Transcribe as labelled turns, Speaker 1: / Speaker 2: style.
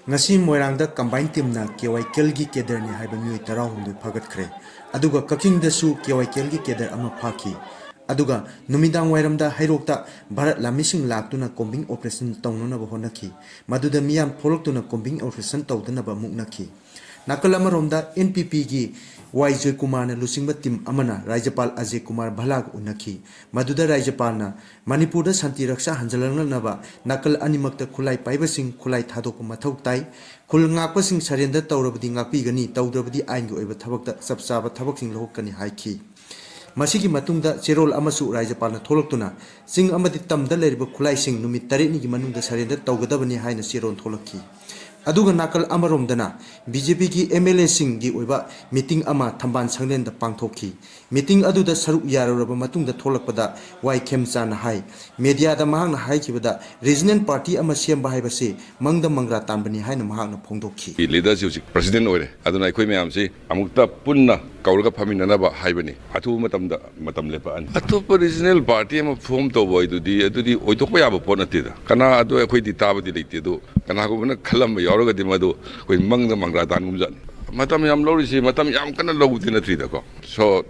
Speaker 1: ngasi moirangda combine team na KYKL gi keder ni haiba mioi tarahumdu phagat khre aduga kaking da su KYKL gi keder ama phaki aduga numidang wairamda hairokta bharat lamising laktuna combing operation tawnuna ba honaki maduda miyam pholoktuna combing operation tawduna ba muknaki nakal amaromda NPP gi YJ Kumar na lusingba team amana Rajapal Ajay Kumar Bhalag unaki maduda Rajapal na Manipur da Shanti Raksha hanjalangnaba nakal animakta khulai paibasing khulai thadok mathau tai khul ngakpasing surrender tourabdi ngakpigani tawdrabdi ain gi oiba thabakta sapsaba thabaksing lohokani haiki masigi matungda cherol amasu Rajapal na tholoktuna sing amadi tamda leriba khulai sing numit 8 ni gi manungda surrender tawgadabani haina cheron tholaki aduga nakal amaromdana BJP ki MLA sing gi oiba meeting ama thamban sanglen da pangthokhi meeting aduda saruk yaroraba matungda tholakpada wai khemcha na hai media da mahang na hai kibada regional party ama semba hai base mangda mangra tambani hai na mahang na phongdokhi
Speaker 2: leader ji president oire aduna khoi mayam si amukta punna kaurga phaminana ba haibani athu matam lepa an atopa regional party ama form to boy adudi oidokpa yaba ponati da kana adu khoi di tabadi leite do kana ko na khalam yauraga di madu khoi mangda mangra tan gumjani matam yam lorisi matam yam kana logudina tri da ko so